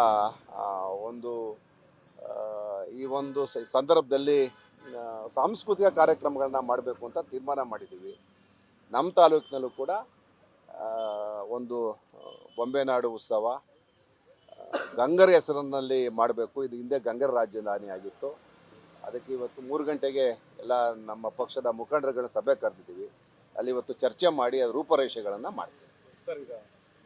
ಆ, ಆ, ಒಂದು ಈ ಒಂದು ಸಂದರ್ಭದಲ್ಲಿ ಸಾಂಸ್ಕೃತಿಕ ಕಾರ್ಯಕ್ರಮಗಳನ್ನ ಮಾಡಬೇಕು ಅಂತ ತೀರ್ಮಾನ ಮಾಡಿದ್ದೀವಿ. ನಮ್ಮ ತಾಲೂಕಿನಲ್ಲೂ ಕೂಡ ಆ, ಒಂದು ಬೊಂಬೆನಾಡು ಉತ್ಸವ ಗಂಗರ ಹೆಸರಿನಲ್ಲಿ ಮಾಡಬೇಕು. ಇದು ಹಿಂದೆ ಗಂಗರ ರಾಜಧಾನಿ ಆಗಿತ್ತು. ಅದಕ್ಕೆ ಇವತ್ತು 3 ಗಂಟೆಗೆ ಎಲ್ಲ ನಮ್ಮ ಪಕ್ಷದ ಮುಖಂಡರುಗಳ ಸಭೆ ಕರೆದಿದ್ದೀವಿ. ಅಲ್ಲಿ ಇವತ್ತು ಚರ್ಚೆ ಮಾಡಿ ಅದು ರೂಪರೇಷೆಗಳನ್ನು ಮಾಡ್ತೀವಿ. ಸರ್, ಈಗ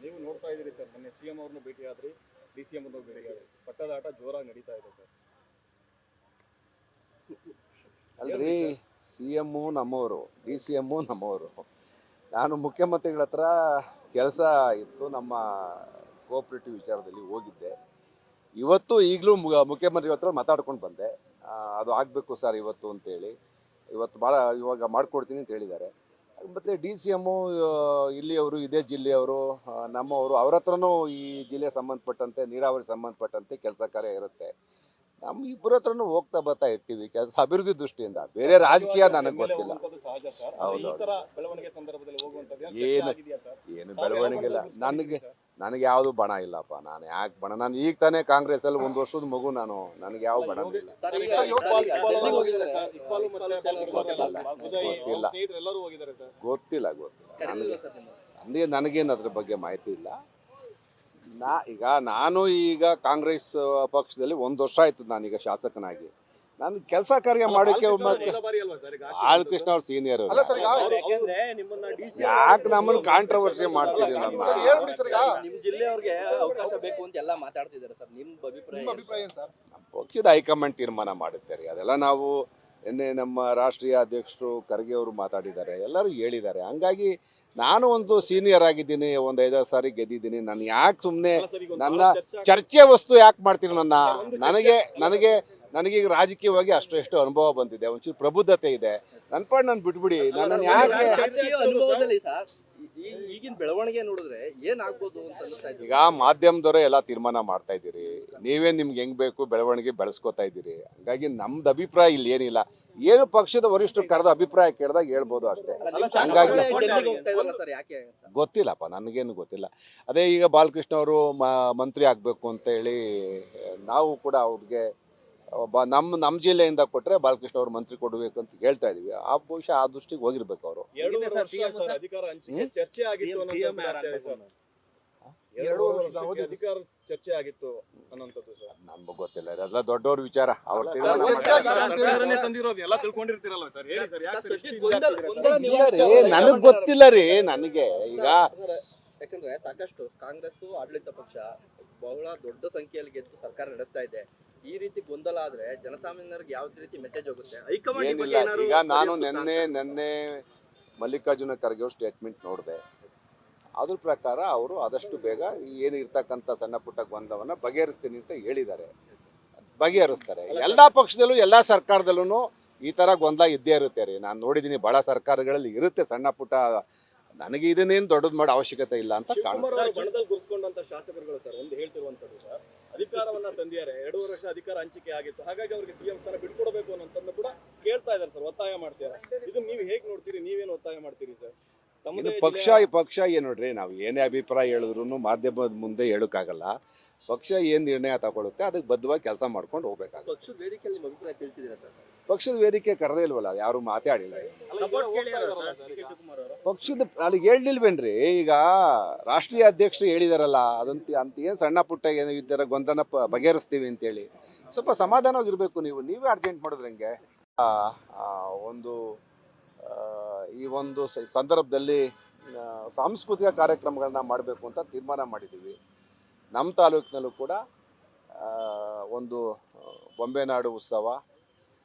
ನೀವು ನೋಡ್ತಾ ಇದ್ದೀರಿ ಸರ್, ಮೊನ್ನೆ ಸಿ ಎಂ ಅವ್ರನ್ನ ಭೇಟಿ ಆದ್ರಿ, ಡಿ ಸಿ ಎಂ ಅವ್ರನ್ನ ಭೇಟಿ ಆದ್ರಿ, ಪಟ್ಟದಾಟ ಜೋರಾಗಿ ನಡೀತಾ ಇದೆ ಸರ್. ಅಲ್ರಿ, ಸಿ ಎಮ್ಮು ನಮ್ಮವರು, ಡಿ ಸಿ ಎಮ್ಮು ನಮ್ಮವರು. ನಾನು ಮುಖ್ಯಮಂತ್ರಿಗಳ ಹತ್ರ ಕೆಲಸ ಇತ್ತು, ನಮ್ಮ ಕೋಆಪ್ರೇಟಿವ್ ವಿಚಾರದಲ್ಲಿ ಹೋಗಿದ್ದೆ. ಇವತ್ತು ಈಗಲೂ ಮುಖ್ಯಮಂತ್ರಿ ಹತ್ರ ಮಾತಾಡ್ಕೊಂಡು ಬಂದೆ. ಅದು ಆಗಬೇಕು ಸರ್ ಇವತ್ತು ಅಂತೇಳಿ. ಇವತ್ತು ಇವಾಗ ಮಾಡಿಕೊಡ್ತೀನಿ ಅಂತ ಹೇಳಿದ್ದಾರೆ. ಮತ್ತು ಡಿ ಸಿ ಎಮ್ಮು ಇಲ್ಲಿಯವರು, ಇದೇ ಜಿಲ್ಲೆಯವರು, ನಮ್ಮವರು, ಅವ್ರ ಹತ್ರನೂ ಈ ಜಿಲ್ಲೆಗೆ ಸಂಬಂಧಪಟ್ಟಂತೆ, ನೀರಾವರಿ ಸಂಬಂಧಪಟ್ಟಂತೆ ಕೆಲಸ ಕಾರ್ಯ ಇರುತ್ತೆ. ನಮ್ಮ ಇಬ್ಬರ ಹತ್ರನೂ ಹೋಗ್ತಾ ಬರ್ತಾ ಇರ್ತೀವಿ ಕೆಲಸ ಅಭಿವೃದ್ಧಿ ದೃಷ್ಟಿಯಿಂದ. ಬೇರೆ ರಾಜಕೀಯ ನನಗೆ ಗೊತ್ತಿಲ್ಲ. ಹೌದು, ಏನು ಬೆಳವಣಿಗೆ ಇಲ್ಲ. ನನಗೆ ಯಾವುದು ಬಣ ಇಲ್ಲಪ್ಪ. ನಾನು ಯಾಕೆ ಬಣ? ನಾನು ಈಗ ತಾನೇ ಕಾಂಗ್ರೆಸ್ಸಲ್ಲಿ 1 ವರ್ಷದ ಮಗು. ನನಗೆ ಯಾವ ಬಣ ಇಲ್ಲ. ಗೊತ್ತಿಲ್ಲ ನನಗೇನು ಅದ್ರ ಬಗ್ಗೆ ಮಾಹಿತಿ ಇಲ್ಲ. ನಾನು ಈಗ ಕಾಂಗ್ರೆಸ್ ಪಕ್ಷದಲ್ಲಿ 1 ವರ್ಷ ಆಯ್ತು. ನಾನೀಗ ಶಾಸಕನಾಗಿ ನಾನು ಕೆಲಸ ಕಾರ್ಯ ಮಾಡೋಕ್ಕೆ ಬಾಲಕೃಷ್ಣ ಅವ್ರು ಸೀನಿಯರ್. ಯಾಕೆ ನಮ್ಮನ್ನು ಕಾಂಟ್ರವರ್ಸಿ ಮಾಡ್ತೀರಿ? ನಮ್ಮ ಪಕ್ಷದ ಹೈಕಮಾಂಡ್ ತೀರ್ಮಾನ ಮಾಡುತ್ತಾರೆ. ಅದೆಲ್ಲ ನಾವು ನಿನ್ನೆ ನಮ್ಮ ರಾಷ್ಟ್ರೀಯ ಅಧ್ಯಕ್ಷರು ಖರ್ಗೆ ಅವರು ಮಾತಾಡಿದ್ದಾರೆ, ಎಲ್ಲರೂ ಹೇಳಿದ್ದಾರೆ. ಹಂಗಾಗಿ ನಾನು ಒಂದು ಸೀನಿಯರ್ ಆಗಿದ್ದೀನಿ, ಒಂದು 5-6 ಸಾರಿ ಗೆದ್ದಿದ್ದೀನಿ. ನಾನು ಯಾಕೆ ಸುಮ್ಮನೆ ನನ್ನ ಚರ್ಚೆ ವಸ್ತು ಯಾಕೆ ಮಾಡ್ತೀನಿ? ನನಗೀಗ ರಾಜಕೀಯವಾಗಿ ಎಷ್ಟು ಅನುಭವ ಬಂದಿದೆ, ಒಂಚೂರು ಪ್ರಬುದ್ಧತೆ ಇದೆ. ನನ್ನ ಪಾಡು ನಾನು ಬಿಟ್ಬಿಡಿ. ನನ್ನನ್ನು ಯಾಕೆ ಈಗಿನ ಬೆಳವಣಿಗೆ ನೋಡಿದ್ರೆ ಏನಾಗ್ಬೋದು ಅಂತ ಅನಿಸ್ತಾ ಇದೆ. ಈಗ ಮಾಧ್ಯಮದವರೇ ಎಲ್ಲ ತೀರ್ಮಾನ ಮಾಡ್ತಾ ಇದ್ದೀರಿ. ನೀವೇ ನಿಮ್ಗೆ ಹೆಂಗ್ ಬೇಕು ಬೆಳವಣಿಗೆ ಬೆಳೆಸ್ಕೊತಾ ಇದ್ದೀರಿ. ಹಂಗಾಗಿ ನಮ್ದು ಅಭಿಪ್ರಾಯ ಇಲ್ಲಿ ಏನಿಲ್ಲ. ಏನು ಪಕ್ಷದ ವರಿಷ್ಠರು ಕರೆದ ಅಭಿಪ್ರಾಯ ಕೇಳಿದಾಗ ಹೇಳ್ಬೋದು ಅಷ್ಟೇ. ಹಂಗಾಗಿ ಗೊತ್ತಿಲ್ಲಪ್ಪ, ನನಗೇನು ಗೊತ್ತಿಲ್ಲ. ಅದೇ ಈಗ ಬಾಲಕೃಷ್ಣ ಅವರು ಮಂತ್ರಿ ಆಗಬೇಕು ಅಂತ ಹೇಳಿ ನಾವು ಕೂಡ ಅವ್ರಿಗೆ ನಮ್ಮ ಜಿಲ್ಲೆಯಿಂದ ಕೊಟ್ಟರೆ ಬಾಲಕೃಷ್ಣ ಅವರು ಮಂತ್ರಿ ಕೊಡಬೇಕು ಅಂತ ಹೇಳ್ತಾ ಇದೀವಿ. ಬಹುಶಃ ಆ ದೃಷ್ಟಿಗೆ ಹೋಗಿರ್ಬೇಕು ಅವರು. ಚರ್ಚೆ ಆಗಿತ್ತು ಅನ್ನೋಂಥದ್ದು ಸರ್, ನಮ್ಗೆ ಗೊತ್ತಿಲ್ಲ. ಅದೆಲ್ಲ ದೊಡ್ಡವ್ರ ವಿಚಾರ. ಅವ್ರ ನನಗೆ ಗೊತ್ತಿಲ್ಲ ರೀ. ನನಗೆ ಈಗ ಯಾಕಂದ್ರೆ ಸಾಕಷ್ಟು ಕಾಂಗ್ರೆಸ್ ಆಡಳಿತ ಪಕ್ಷ ಬಹಳ ದೊಡ್ಡ ಸಂಖ್ಯೆಯಲ್ಲಿ ಗೆದ್ದು ಸರ್ಕಾರ ನಡೆಸ್ತಾ ಇದೆ. ಈ ರೀತಿ ಗೊಂದಲ ಆದ್ರೆ ಜನಸಾಮಾನ್ಯರಿಗೆ ಯಾವ ರೀತಿ ಮೆಸೇಜ್ ಹೋಗುತ್ತೆ? ಏನಿಲ್ಲ. ಈಗ ನಾನು ನೆನ್ನೆ ಮಲ್ಲಿಕಾರ್ಜುನ ಖರ್ಗೆ ಅವ್ರ ಸ್ಟೇಟ್ಮೆಂಟ್ ನೋಡಿದೆ. ಅದ್ರ ಪ್ರಕಾರ ಅವರು ಆದಷ್ಟು ಬೇಗ ಏನು ಇರ್ತಕ್ಕಂಥ ಸಣ್ಣ ಪುಟ್ಟ ಗೊಂದಲವನ್ನು ಬಗೆಹರಿಸ್ತೀನಿ ಅಂತ ಹೇಳಿದ್ದಾರೆ. ಬಗೆಹರಿಸ್ತಾರೆ. ಎಲ್ಲ ಪಕ್ಷದಲ್ಲೂ ಎಲ್ಲ ಸರ್ಕಾರದಲ್ಲೂ ಈ ಥರ ಗೊಂದಲ ಇದ್ದೇ ಇರುತ್ತೆ ರೀ. ನಾನು ನೋಡಿದ್ದೀನಿ, ಭಾಳ ಸರ್ಕಾರಗಳಲ್ಲಿ ಇರುತ್ತೆ ಸಣ್ಣ ಪುಟ್ಟ. ನನಗೆ ಇದನ್ನೇನು ದೊಡ್ಡದು ಮಾಡೋ ಅವಶ್ಯಕತೆ ಇಲ್ಲ ಅಂತ ಕಾಣುತ್ತೆ. ಶಾಸಕರುಗಳು ಸರ್ ಒಂದು ಹೇಳ್ತಿರುವಂತದ್ದು ಸರ್, ಅಧಿಕಾರವನ್ನ ತಂದಿದ್ದಾರೆ, 2 ವರ್ಷ ಅಧಿಕಾರ ಹಂಚಿಕೆ ಆಗಿತ್ತು, ಹಾಗಾಗಿ ಅವರಿಗೆ ಸಿಎಂ ಸ್ಥಾನ ಬಿಟ್ಕೊಡ್ಬೇಕು ಅನ್ನೋದನ್ನ ಕೂಡ ಕೇಳ್ತಾ ಇದ್ದಾರೆ ಸರ್, ಒತ್ತಾಯ ಮಾಡ್ತಾರೆ. ಇದನ್ನ ನೀವು ಹೇಗೆ ನೋಡ್ತೀರಿ? ನೀವೇನು ಒತ್ತಾಯ ಮಾಡ್ತೀರಿ ಸರ್? ಪಕ್ಷ ಏನು ನೋಡ್ರಿ, ನಾವು ಏನೇ ಅಭಿಪ್ರಾಯ ಹೇಳಿದ್ರು ಮಾಧ್ಯಮದ ಮುಂದೆ ಹೇಳೋಕ್ಕಾಗಲ್ಲ. ಪಕ್ಷ ಏನು ನಿರ್ಣಯ ತಗೊಳುತ್ತೆ ಅದಕ್ಕೆ ಬದ್ಧವಾಗಿ ಕೆಲಸ ಮಾಡ್ಕೊಂಡು ಹೋಗ್ಬೇಕಾಗುತ್ತೆ. ಪಕ್ಷದ ವೇದಿಕೆಯಲ್ಲಿ ಅಭಿಪ್ರಾಯ ತಿಳಿಸಿದ್ದೀರಾ ಸರ್? ಪಕ್ಷದ ವೇದಿಕೆ ಕರೆದೇ ಇಲ್ವಲ್ಲ, ಯಾರು ಮಾತಾಡಿಲ್ಲ. ಪಕ್ಷದ ಅಲ್ಲಿಗೆ ಹೇಳಿಲ್ವೇನ್ರಿ? ಈಗ ರಾಷ್ಟ್ರೀಯ ಅಧ್ಯಕ್ಷರು ಹೇಳಿದಾರಲ್ಲ, ಅಂತ ಏನು ಸಣ್ಣ ಪುಟ್ಟ ಏನು ಈ ಥರ ಗೊಂದಲ ಬಗೆಹರಿಸ್ತೀವಿ ಅಂತೇಳಿ ಸ್ವಲ್ಪ ಸಮಾಧಾನವಾಗಿರ್ಬೇಕು. ನೀವೇ ಅರ್ಜೆಂಟ್ ಮಾಡಿದ್ರೆ ಹೆಂಗೆ? ಈ ಒಂದು ಸಂದರ್ಭದಲ್ಲಿ ಸಾಂಸ್ಕೃತಿಕ ಕಾರ್ಯಕ್ರಮಗಳನ್ನ ಮಾಡಬೇಕು ಅಂತ ತೀರ್ಮಾನ ಮಾಡಿದ್ದೀವಿ. ನಮ್ಮ ತಾಲೂಕಿನಲ್ಲೂ ಕೂಡ ಒಂದು ಬೊಂಬೆನಾಡು ಉತ್ಸವ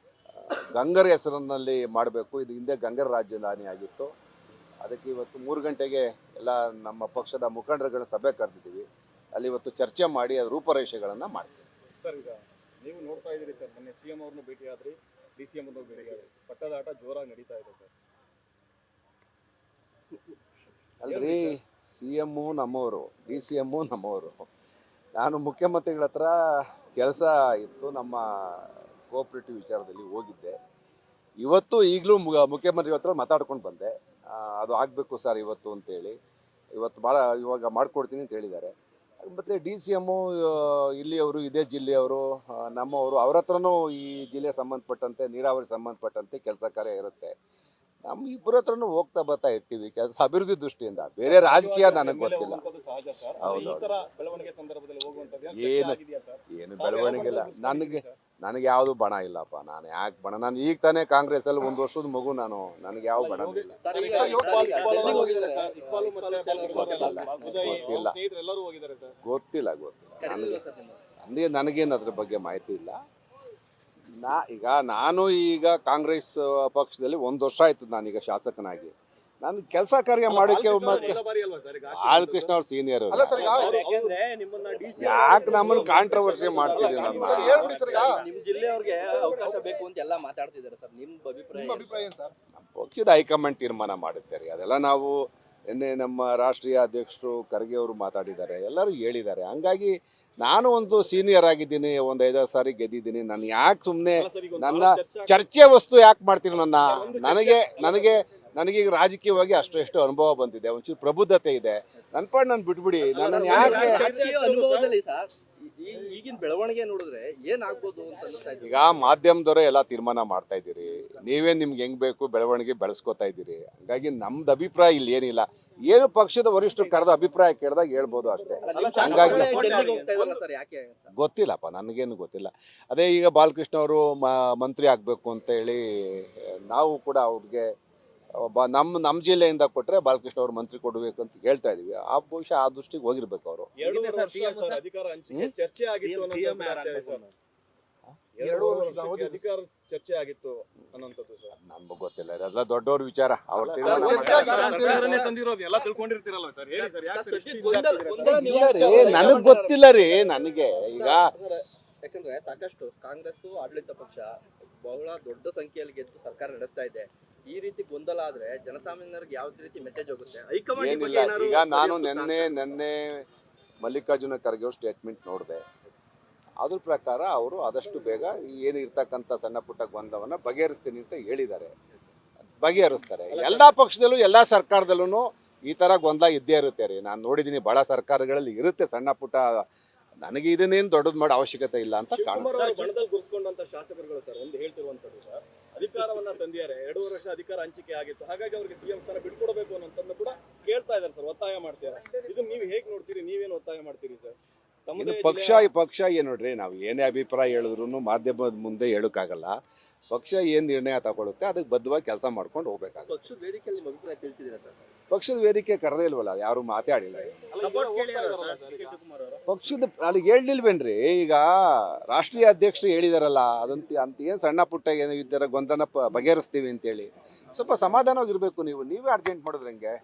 ಗಂಗರ ಹೆಸರಿನಲ್ಲಿ ಮಾಡಬೇಕು. ಇದು ಹಿಂದೆ ಗಂಗರ ರಾಜಧಾನಿ ಆಗಿತ್ತು. ಅದಕ್ಕೆ ಇವತ್ತು 3 ಗಂಟೆಗೆ ಎಲ್ಲ ನಮ್ಮ ಪಕ್ಷದ ಮುಖಂಡರುಗಳ ಸಭೆ ಕರೆದಿದ್ದೀವಿ. ಅಲ್ಲಿ ಇವತ್ತು ಚರ್ಚೆ ಮಾಡಿ ಅದು ರೂಪರೇಷೆಗಳನ್ನು ಮಾಡ್ತೀವಿ. ಸರ್, ಈಗ ನೀವು ನೋಡ್ತಾ ಇದ್ದೀರಿ ಸರ್, ಮೊನ್ನೆ ಸಿ ಎಂ ಅವ್ರನ್ನ ಭೇಟಿ ಆದ್ರಿ, ಡಿ ಸಿ ಎಂ ಅವ್ರನ್ನ ಭೇಟಿ ಆದ್ರಿ, ಪಟ್ಟದಾಟ ಜೋರಾಗಿ ನಡೀತಾ ಇದೆ ಸರ್. ಅಲ್ರಿ, ಸಿ ಎಮ್ಮು ನಮ್ಮವರು, ಡಿ ಸಿ ಎಮ್ಮು ನಮ್ಮವರು. ನಾನು ಮುಖ್ಯಮಂತ್ರಿಗಳ ಹತ್ರ ಕೆಲಸ ಇತ್ತು, ನಮ್ಮ ಕೋಆಪ್ರೇಟಿವ್ ವಿಚಾರದಲ್ಲಿ ಹೋಗಿದ್ದೆ. ಇವತ್ತು ಈಗಲೂ ಮುಖ್ಯಮಂತ್ರಿ ಹತ್ರ ಮಾತಾಡ್ಕೊಂಡು ಬಂದೆ. ಅದು ಆಗಬೇಕು ಸರ್ ಇವತ್ತು ಅಂತೇಳಿ. ಇವಾಗ ಮಾಡಿಕೊಡ್ತೀನಿ ಅಂತ ಹೇಳಿದ್ದಾರೆ. ಮತ್ತು DCM ಇಲ್ಲಿಯವರು, ಇದೇ ಜಿಲ್ಲೆಯವರು, ನಮ್ಮವರು, ಅವ್ರ ಹತ್ರನೂ ಈ ಜಿಲ್ಲೆಗೆ ಸಂಬಂಧಪಟ್ಟಂತೆ, ನೀರಾವರಿ ಸಂಬಂಧಪಟ್ಟಂತೆ ಕೆಲಸ ಕಾರ್ಯ ಇರುತ್ತೆ. ನಮ್ಮ ಇಬ್ಬರ ಹತ್ರನೂ ಹೋಗ್ತಾ ಬರ್ತಾ ಇರ್ತೀವಿ ಕೆಲಸ ಅಭಿವೃದ್ಧಿ ದೃಷ್ಟಿಯಿಂದ. ಬೇರೆ ರಾಜಕೀಯ ನನಗೆ ಗೊತ್ತಿಲ್ಲ. ಹೋಗುವಂಥದ್ದು ಸಹಜ ಸರ್. ಹೌದು. ಈ ತರ ಬೆಳವಣಿಗೆ ಸಂದರ್ಭದಲ್ಲಿ ಹೋಗುವಂಥದ್ದು ಏನು ಆಗಿದೆಯಾ ಸರ್? ಏನು ಬೆಳವಣಿಗೆ ಇಲ್ಲ. ನನಗೆ ಯಾವುದು ಬಣ ಇಲ್ಲಪ್ಪ. ನಾನು ಯಾಕೆ ಬಣ? ನಾನು ಈಗ ತಾನೇ ಕಾಂಗ್ರೆಸ್ಸಲ್ಲಿ 1 ವರ್ಷದ ಮಗು ನಾನು. ನನಗೆ ಯಾವ ಬಣ ಇಲ್ಲ. ಸರ್, ಈಗ ಇಕ್ಬಾಲ್ ಹೋಗಿದ್ದಾರೆ ಸರ್. ಇಕ್ಬಾಲ್ ಮತ್ತೆ ಗೊತ್ತಿಲ್ಲ. ಗೊತ್ತಿಲ್ಲ. ಎಲ್ಲರೂ ಹೋಗಿದ್ದಾರೆ ಸರ್. ಗೊತ್ತಿಲ್ಲ. ಕರೀಲಿಲ್ವಾ ಸರ್ ನಿಮ್ಮ? ನನಗೇನು ಅದ್ರ ಬಗ್ಗೆ ಮಾಹಿತಿ ಇಲ್ಲ. ನಾನು ಈಗ ಕಾಂಗ್ರೆಸ್ ಪಕ್ಷದಲ್ಲಿ 1 ವರ್ಷ ಆಯ್ತು ನಾನೀಗ ಶಾಸಕನಾಗಿ. ನಾನು ಕೆಲಸ ಕಾರ್ಯ ಮಾಡೋಕ್ಕೆ ಮೊದಲ ಬಾರಿ ಅಲ್ವಾ ಸರ್ ಈಗ? ಬಾಲಕೃಷ್ಣ ಅವ್ರು ಸೀನಿಯರ್. ಯಾಕೆಂದ್ರೆ ನಿಮ್ಮನ್ನ DC ಯಾಕೆ ನಮ್ಮನ್ನು ಕಾಂಟ್ರವರ್ಸಿ ಮಾಡ್ತೀರಿ? ನನ್ನ ನಿಮ್ ಜಿಲ್ಲೆಯವ್ರಿಗೆ ಅವಕಾಶ ಬೇಕು ಅಂತ ಎಲ್ಲ ಮಾತಾಡ್ತಿದ್ದಾರೆ ಸರ್. ನಿಮ್ ಅಭಿಪ್ರಾಯ ನಮ್ಮ ಪಕ್ಷದ ಹೈಕಮಾಂಡ್ ತೀರ್ಮಾನ ಮಾಡುತ್ತಾರೆ. ಅದೆಲ್ಲ ನಾವು ನಿನ್ನೆ ನಮ್ಮ ರಾಷ್ಟ್ರೀಯ ಅಧ್ಯಕ್ಷರು ಖರ್ಗೆ ಅವರು ಮಾತಾಡಿದ್ದಾರೆ, ಎಲ್ಲರೂ ಹೇಳಿದ್ದಾರೆ. ಹಂಗಾಗಿ ನಾನು ಒಂದು ಸೀನಿಯರ್ ಆಗಿದ್ದೀನಿ, ಒಂದು 5-6 ಸಾರಿ ಗೆದ್ದಿದ್ದೀನಿ. ನಾನು ಯಾಕೆ ಸುಮ್ಮನೆ ನನ್ನ ಚರ್ಚೆ ವಸ್ತು ಯಾಕೆ ಮಾಡ್ತೀನಿ? ನನಗೀಗ ರಾಜಕೀಯವಾಗಿ ಎಷ್ಟು ಅನುಭವ ಬಂದಿದೆ, ಒಂಚೂರು ಪ್ರಬುದ್ಧತೆ ಇದೆ. ನನ್ನ ಪಾಡು ನಾನು ಬಿಟ್ಬಿಡಿ. ನನ್ನನ್ನು ಯಾಕೆ ರಾಜಕೀಯ ಅನುಭವದಲ್ಲಿ ಸರ್ ಈಗಿನ ಬೆಳವಣಿಗೆ ನೋಡಿದ್ರೆ ಏನಾಗ್ಬೋದು ಅಂತ ಅನಿಸ್ತಾ ಇದೆ. ಈಗ ಮಾಧ್ಯಮದವರೇ ಎಲ್ಲ ತೀರ್ಮಾನ ಮಾಡ್ತಾ ಇದ್ದೀರಿ. ನೀವೇ ನಿಮ್ಗೆ ಹೆಂಗ್ ಬೇಕು ಬೆಳವಣಿಗೆ ಬೆಳೆಸ್ಕೊತಾ ಇದ್ದೀರಿ. ಹಂಗಾಗಿ ನಮ್ದು ಅಭಿಪ್ರಾಯ ಇಲ್ಲಿ ಏನಿಲ್ಲ. ಏನು ಪಕ್ಷದ ವರಿಷ್ಠರು ಕರೆದ ಅಭಿಪ್ರಾಯ ಕೇಳಿದಾಗ ಹೇಳ್ಬೋದು ಅಷ್ಟೇ. ಹಂಗಾಗಿ ಡೆಲ್ಲಿಗೆ ಹೋಗ್ತಾ ಇದಾರಲ್ಲ ಸರ್, ಯಾಕೆ ಅಂತ ಗೊತ್ತಿಲ್ಲಪ್ಪ, ನನಗೇನು ಗೊತ್ತಿಲ್ಲ. ಅದೇ ಈಗ ಬಾಲಕೃಷ್ಣ ಅವರು ಮಂತ್ರಿ ಆಗಬೇಕು ಅಂತ ಹೇಳಿ ನಾವು ಕೂಡ ಅವ್ರಿಗೆ ನಮ್ಮ ಜಿಲ್ಲೆಯಿಂದ ಕೊಟ್ಟರೆ ಬಾಲಕೃಷ್ಣ ಅವರು ಮಂತ್ರಿ ಕೊಡಬೇಕು ಅಂತ ಹೇಳ್ತಾ ಇದೀವಿ. ಬಹುಶಃ ಆ ದೃಷ್ಟಿಗೆ ಹೋಗಿರ್ಬೇಕು ಅವರು. 2 ವರ್ಷ ಸರ್ ಅಧಿಕಾರ ಹಂಚಿಕೆ ಚರ್ಚೆ ಆಗಿತ್ತು ಅನ್ನೋದು ಸರ್. 2 ವರ್ಷ ಅಧಿಕಾರ ಚರ್ಚೆ ಆಗಿತ್ತು ಅನ್ನೋಂಥದ್ದು ಸರ್. ನಮ್ಗೆ ಗೊತ್ತಿಲ್ಲ, ಅದೆಲ್ಲ ದೊಡ್ಡವ್ರ ವಿಚಾರ. ಅವ್ರ ಸರ್ಕಾರನೇ ತಂದಿರೋದು ಎಲ್ಲ ತಿಳ್ಕೊಂಡಿರ್ತೀರಲ್ಲ ಸರ್. ಹೇಳಿ ಸರ್, ಯಾಕೆ ಸರ್ ಇಷ್ಟು ನನಗೆ ಗೊತ್ತಿಲ್ಲ ರೀ. ನನಗೆ ಈಗ ಯಾಕಂದ್ರೆ ಸಾಕಷ್ಟು ಕಾಂಗ್ರೆಸ್ ಆಡಳಿತ ಪಕ್ಷ ಬಹಳ ದೊಡ್ಡ ಸಂಖ್ಯೆಯಲ್ಲಿ ಗೆದ್ದು ಸರ್ಕಾರ ನಡೆಸ್ತಾ ಇದೆ. ಈ ರೀತಿ ಗೊಂದಲ ಆದ್ರೆ ಜನಸಾಮಾನ್ಯರಿಗೆ ಯಾವ ರೀತಿ ಮೆಸೇಜ್ ಹೋಗುತ್ತೆ? ಏನಿಲ್ಲ. ಈಗ ನಾನು ನೆನ್ನೆ ಮಲ್ಲಿಕಾರ್ಜುನ ಖರ್ಗೆ ಅವ್ರ ಸ್ಟೇಟ್ಮೆಂಟ್ ನೋಡಿದೆ. ಅದ್ರ ಪ್ರಕಾರ ಅವರು ಆದಷ್ಟು ಬೇಗ ಏನು ಇರ್ತಕ್ಕಂಥ ಸಣ್ಣ ಪುಟ್ಟ ಗೊಂದಲವನ್ನು ಬಗೆಹರಿಸ್ತೀನಿ ಅಂತ ಹೇಳಿದ್ದಾರೆ. ಬಗೆಹರಿಸ್ತಾರೆ. ಎಲ್ಲ ಪಕ್ಷದಲ್ಲೂ ಎಲ್ಲ ಸರ್ಕಾರದಲ್ಲೂ ಈ ಥರ ಗೊಂದಲ ಇದ್ದೇ ಇರುತ್ತೆ ರೀ. ನಾನು ನೋಡಿದ್ದೀನಿ ಭಾಳ ಸರ್ಕಾರಗಳಲ್ಲಿ ಇರುತ್ತೆ ಸಣ್ಣ ಪುಟ್ಟ. ನನಗೆ ಇದನ್ನೇನು ದೊಡ್ಡದು ಮಾಡೋ ಅವಶ್ಯಕತೆ ಇಲ್ಲ ಅಂತ ಕಾಣುತ್ತೆ. ಬಣದಲ್ಲಿ ಗುರುತಿಸಿಕೊಂಡಂತ ಶಾಸಕರುಗಳು ಸರ್ ಒಂದು ಹೇಳ್ತಿರುವಂತದ್ದು ಸರ್, ಅಧಿಕಾರವನ್ನ ತಂದಿದ್ದಾರೆ, 2 ವರ್ಷ ಅಧಿಕಾರ ಹಂಚಿಕೆ ಆಗಿತ್ತು, ಹಾಗಾಗಿ ಅವರಿಗೆ ಸಿಎಂ ಸ್ಥಾನ ಬಿಟ್ಕೊಡ್ಬೇಕು ಅನ್ನೋದನ್ನ ಕೂಡ ಕೇಳ್ತಾ ಇದ್ದಾರೆ ಸರ್, ಒತ್ತಾಯ ಮಾಡ್ತಾರೆ. ಇದನ್ನ ನೀವು ಹೇಗೆ ನೋಡ್ತೀರಿ? ನೀವೇನು ಒತ್ತಾಯ ಮಾಡ್ತೀರಿ ಸರ್? ಪಕ್ಷ ಏನು ನೋಡ್ರಿ, ನಾವು ಏನೇ ಅಭಿಪ್ರಾಯ ಹೇಳಿದ್ರು ಮಾಧ್ಯಮದ ಮುಂದೆ ಹೇಳೋಕ್ಕಾಗಲ್ಲ. ಪಕ್ಷ ಏನು ನಿರ್ಣಯ ತಗೊಳುತ್ತೆ ಅದಕ್ಕೆ ಬದ್ಧವಾಗಿ ಕೆಲಸ ಮಾಡ್ಕೊಂಡು ಹೋಗ್ಬೇಕಾಗುತ್ತೆ. ಪಕ್ಷದ ವೇದಿಕೆಯಲ್ಲಿ ನಿಮ್ಮ ಅಭಿಪ್ರಾಯ ತಿಳಿಸಿದ್ದೀರಾ ಸರ್? ಪಕ್ಷದ ವೇದಿಕೆ ಕರೆದೇ ಇಲ್ವಲ್ಲ, ಯಾರು ಮಾತಾಡಿಲ್ಲ. ಪಕ್ಷದ ಅಲ್ಲಿಗೆ ಹೇಳಿಲ್ವೇನ್ರಿ? ಈಗ ರಾಷ್ಟ್ರೀಯ ಅಧ್ಯಕ್ಷರು ಹೇಳಿದಾರಲ್ಲ, ಅಂತ ಏನು ಸಣ್ಣ ಪುಟ್ಟ ಏನು ಇದ್ದಾರ ಗೊಂದಲ ಬಗೆಹರಿಸ್ತೀವಿ ಅಂತೇಳಿ ಸ್ವಲ್ಪ ಸಮಾಧಾನವಾಗಿರ್ಬೇಕು. ನೀವೇ ಅರ್ಜೆಂಟ್ ಮಾಡಿದ್ರೆ ಹೆಂಗೆ?